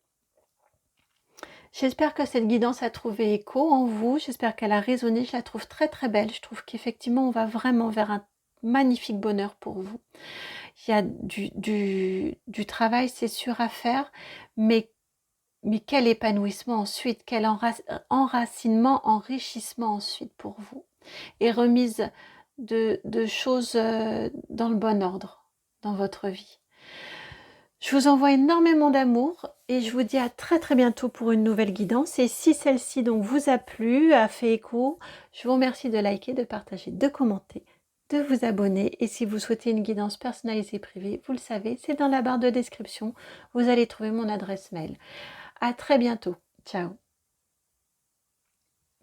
J'espère que cette guidance a trouvé écho en vous, j'espère qu'elle a résonné, je la trouve très très belle, je trouve qu'effectivement on va vraiment vers un magnifique bonheur pour vous. Il y a du travail, c'est sûr, à faire, mais quel épanouissement ensuite, quel enracinement, enrichissement ensuite pour vous. Et remise de choses dans le bon ordre dans votre vie. Je vous envoie énormément d'amour et je vous dis à très très bientôt pour une nouvelle guidance. Et si celle-ci donc vous a plu, a fait écho, je vous remercie de liker, de partager, de commenter, de vous abonner. Et si vous souhaitez une guidance personnalisée privée, vous le savez, c'est dans la barre de description. Vous allez trouver mon adresse mail. À très bientôt. Ciao.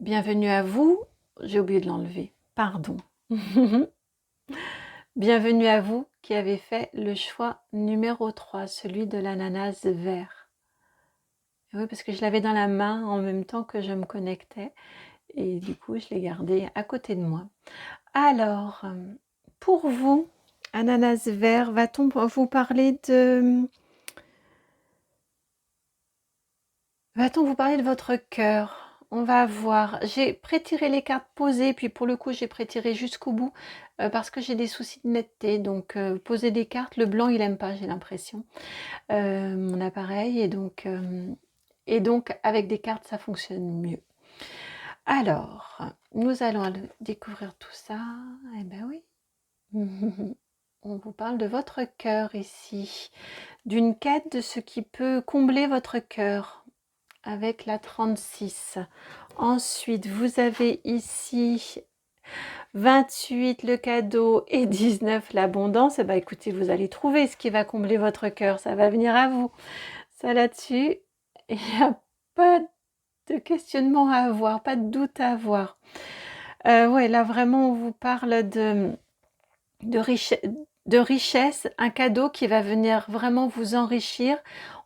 Bienvenue à vous. J'ai oublié de l'enlever. Pardon. Bienvenue à vous qui avez fait le choix numéro 3, celui de l'ananas vert. Oui, parce que je l'avais dans la main en même temps que je me connectais et du coup je l'ai gardé à côté de moi. Alors, pour vous, ananas vert, va-t-on vous parler de... Va-t-on vous parler de votre cœur? On va voir. J'ai prétiré les cartes posées, puis pour le coup, j'ai prétiré jusqu'au bout parce que j'ai des soucis de netteté. Donc, poser des cartes, le blanc, il aime pas, j'ai l'impression, mon appareil. Et donc, avec des cartes, ça fonctionne mieux. Alors, nous allons découvrir tout ça. Eh ben oui. On vous parle de votre cœur ici, d'une quête de ce qui peut combler votre cœur avec la 36. Ensuite, vous avez ici 28 le cadeau et 19 l'abondance. Eh ben, écoutez, vous allez trouver ce qui va combler votre cœur, ça va venir à vous. Ça là-dessus, il n'y a pas de questionnement à avoir, pas de doute à avoir. Ouais, là vraiment on vous parle de richesse, un cadeau qui va venir vraiment vous enrichir.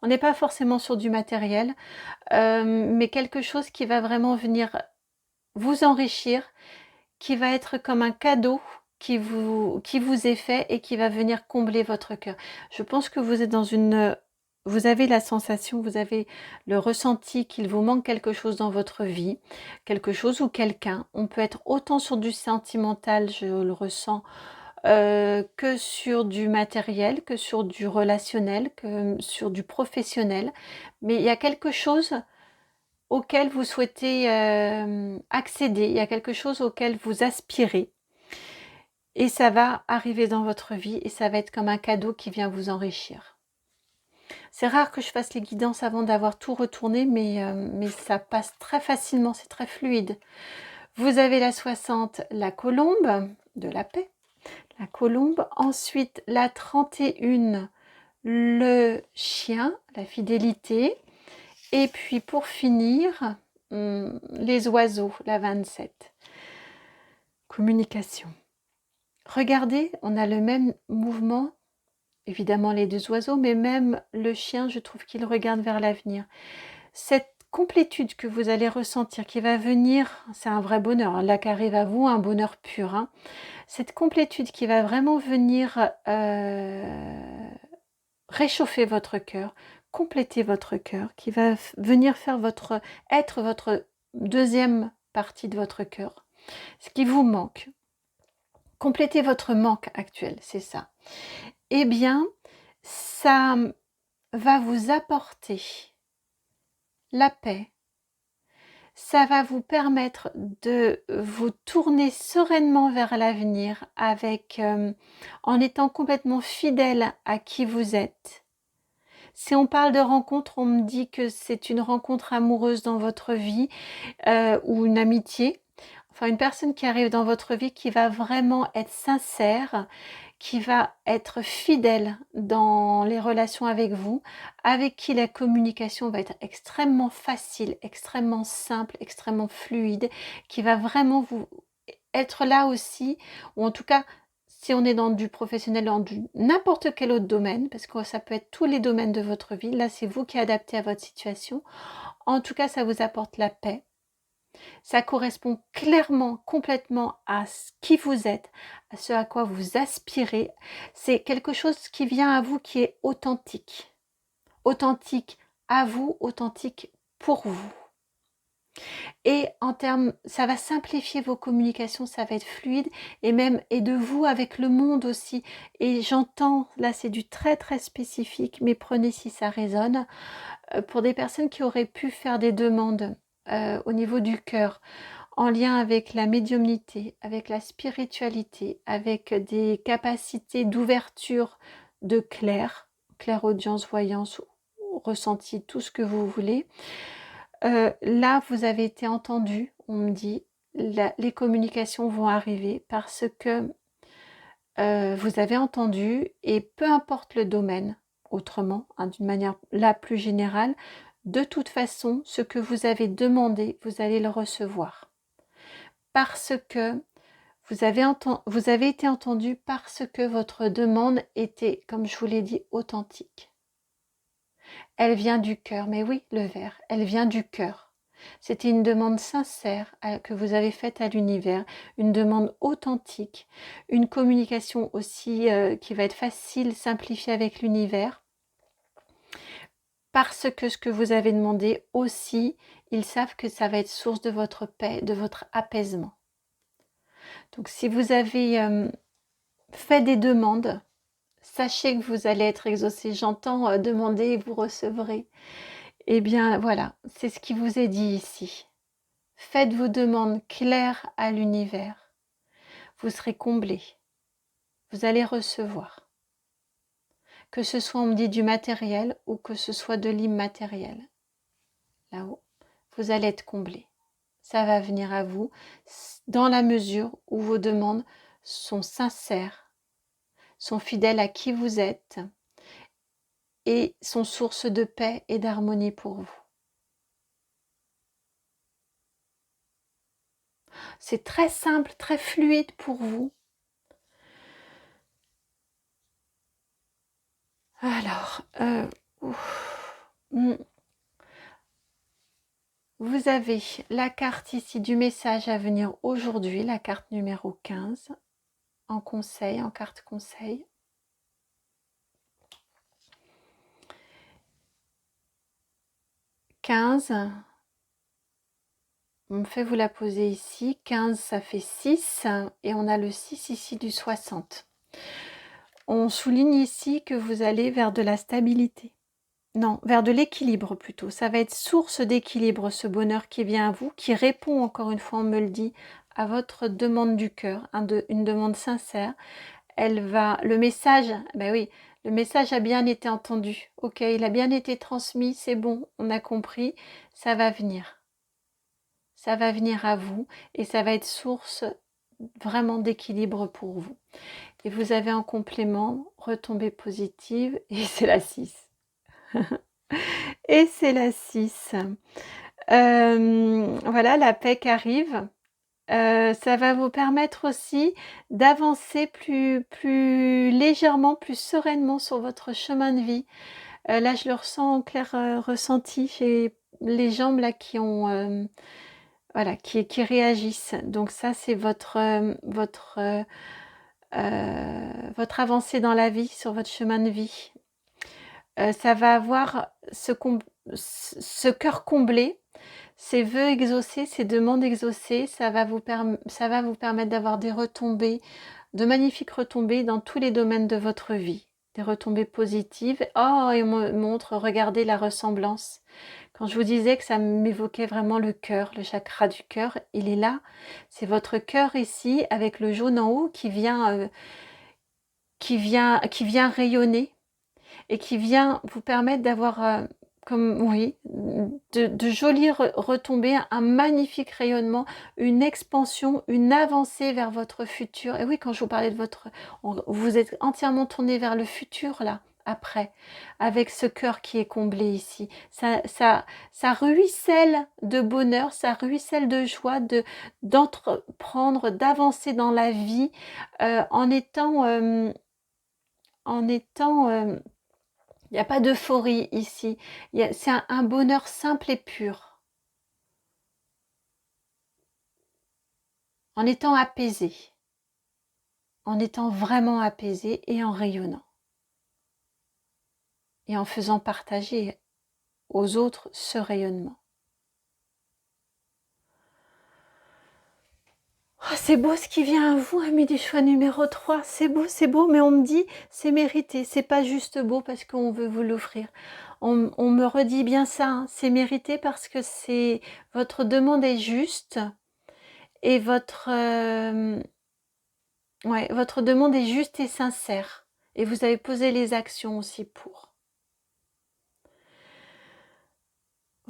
On n'est pas forcément sur du matériel, mais quelque chose qui va vraiment venir vous enrichir, qui va être comme un cadeau qui vous est fait et qui va venir combler votre cœur. Je pense que vous êtes dans une... Vous avez la sensation, vous avez le ressenti qu'il vous manque quelque chose dans votre vie, quelque chose ou quelqu'un. On peut être autant sur du sentimental, je le ressens, que sur du matériel, que sur du relationnel, que sur du professionnel. Mais il y a quelque chose auquel vous souhaitez accéder, il y a quelque chose auquel vous aspirez. Et ça va arriver dans votre vie et ça va être comme un cadeau qui vient vous enrichir. C'est rare que je fasse les guidances avant d'avoir tout retourné, mais ça passe très facilement, c'est très fluide. Vous avez la 60, la colombe, de la paix, la colombe. Ensuite, la 31, le chien, la fidélité. Et puis pour finir, les oiseaux, la 27. Communication. Regardez, on a le même mouvement, évidemment les deux oiseaux, mais même le chien, je trouve qu'il regarde vers l'avenir. Cette complétude que vous allez ressentir, qui va venir, c'est un vrai bonheur, là qu'arrive à vous, un bonheur pur. Hein. Cette complétude qui va vraiment venir réchauffer votre cœur, compléter votre cœur, qui va venir faire être votre deuxième partie de votre cœur. Ce qui vous manque. Compléter votre manque actuel, c'est ça. Eh bien, ça va vous apporter la paix. Ça va vous permettre de vous tourner sereinement vers l'avenir en étant complètement fidèle à qui vous êtes. Si on parle de rencontre, on me dit que c'est une rencontre amoureuse dans votre vie ou une amitié. Enfin, une personne qui arrive dans votre vie qui va vraiment être sincère, qui va être fidèle dans les relations avec vous, avec qui la communication va être extrêmement facile, extrêmement simple, extrêmement fluide, qui va vraiment vous être là aussi, ou en tout cas, si on est dans du professionnel, dans n'importe quel autre domaine, parce que ça peut être tous les domaines de votre vie, là c'est vous qui adaptez à votre situation. En tout cas, ça vous apporte la paix. Ça correspond clairement, complètement à qui vous êtes, à ce à quoi vous aspirez. C'est quelque chose qui vient à vous qui est authentique. Authentique à vous, authentique pour vous. Et ça va simplifier vos communications, ça va être fluide et de vous avec le monde aussi. Et j'entends, là c'est du très très spécifique, mais prenez si ça résonne, pour des personnes qui auraient pu faire des demandes au niveau du cœur, en lien avec la médiumnité, avec la spiritualité, avec des capacités d'ouverture de clairaudience, voyance, ressenti, tout ce que vous voulez. Là, vous avez été entendu, on me dit, les communications vont arriver parce que vous avez entendu et peu importe le domaine, autrement, hein, d'une manière la plus générale, de toute façon, ce que vous avez demandé, vous allez le recevoir. Parce que vous avez été entendu parce que votre demande était, comme je vous l'ai dit, authentique. Elle vient du cœur, mais oui, le verre, elle vient du cœur. C'était une demande sincère que vous avez faite à l'univers, une demande authentique, une communication aussi qui va être facile, simplifiée avec l'univers. Parce que ce que vous avez demandé aussi, ils savent que ça va être source de votre paix, de votre apaisement. Donc si vous avez fait des demandes, sachez que vous allez être exaucé. J'entends demander et vous recevrez. Eh bien voilà, c'est ce qui vous est dit ici. Faites vos demandes claires à l'univers. Vous serez comblé. Vous allez recevoir. Que ce soit, on me dit, du matériel ou que ce soit de l'immatériel. Là-haut, vous allez être comblé. Ça va venir à vous dans la mesure où vos demandes sont sincères, sont fidèles à qui vous êtes et sont source de paix et d'harmonie pour vous. C'est très simple, très fluide pour vous. Alors, vous avez la carte ici du message à venir aujourd'hui, la carte numéro 15, en conseil, en carte conseil. 15, on me fait vous la poser ici. 15, ça fait 6, et on a le 6 ici du 60. On souligne ici que vous allez vers de la stabilité. Non, vers de l'équilibre plutôt. Ça va être source d'équilibre, ce bonheur qui vient à vous, qui répond, encore une fois, on me le dit, à votre demande du cœur, une demande sincère. Le message, ben oui, le message a bien été entendu. Ok, il a bien été transmis, c'est bon, on a compris, ça va venir. Ça va venir à vous et ça va être source vraiment d'équilibre pour vous. Et vous avez en complément retombée positive et c'est la 6. Et c'est la 6. Voilà, la paix qui arrive. Ça va vous permettre aussi d'avancer plus légèrement, plus sereinement sur votre chemin de vie. Là, je le ressens en clair ressenti. J'ai les jambes là qui ont... voilà, qui réagissent. Donc ça, c'est votre avancée dans la vie, sur votre chemin de vie. Ça va avoir ce cœur comblé, ces vœux exaucés, ces demandes exaucées. Ça va vous permettre d'avoir des retombées, de magnifiques retombées dans tous les domaines de votre vie. Des retombées positives. Oh, et on me montre, regardez la ressemblance. Quand je vous disais que ça m'évoquait vraiment le cœur, le chakra du cœur, il est là. C'est votre cœur ici, avec le jaune en haut qui vient rayonner et qui vient vous permettre d'avoir, de jolies retombées, un magnifique rayonnement, une expansion, une avancée vers votre futur. Et oui, quand je vous parlais de vous êtes entièrement tourné vers le futur là. Après, avec ce cœur qui est comblé ici, ça ruisselle de bonheur, ça ruisselle de joie, d'entreprendre, d'avancer dans la vie en étant, il n'y a pas d'euphorie ici, c'est un bonheur simple et pur, en étant apaisé, en étant vraiment apaisé et en rayonnant. Et en faisant partager aux autres ce rayonnement. Oh, c'est beau ce qui vient à vous, ami du choix numéro 3. C'est beau, mais on me dit c'est mérité. C'est pas juste beau parce qu'on veut vous l'offrir. On me redit bien ça, hein, c'est mérité parce que votre demande est juste et votre demande est juste et sincère. Et vous avez posé les actions aussi pour.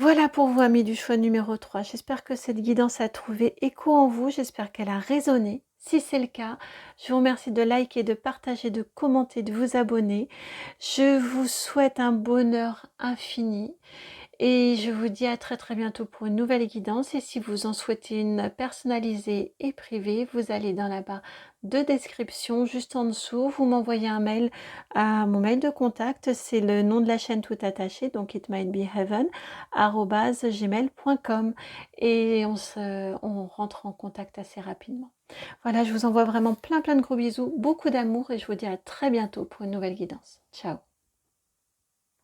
Voilà pour vous, amis du choix numéro 3. J'espère que cette guidance a trouvé écho en vous. J'espère qu'elle a résonné. Si c'est le cas, je vous remercie de liker, de partager, de commenter, de vous abonner. Je vous souhaite un bonheur infini. Et je vous dis à très très bientôt pour une nouvelle guidance. Et si vous en souhaitez une personnalisée et privée, vous allez dans la barre de description juste en dessous. Vous m'envoyez un mail à mon mail de contact. C'est le nom de la chaîne tout attaché, donc itmightbeheaven@gmail.com. Et on rentre en contact assez rapidement. Voilà, je vous envoie vraiment plein de gros bisous, beaucoup d'amour et je vous dis à très bientôt pour une nouvelle guidance. Ciao.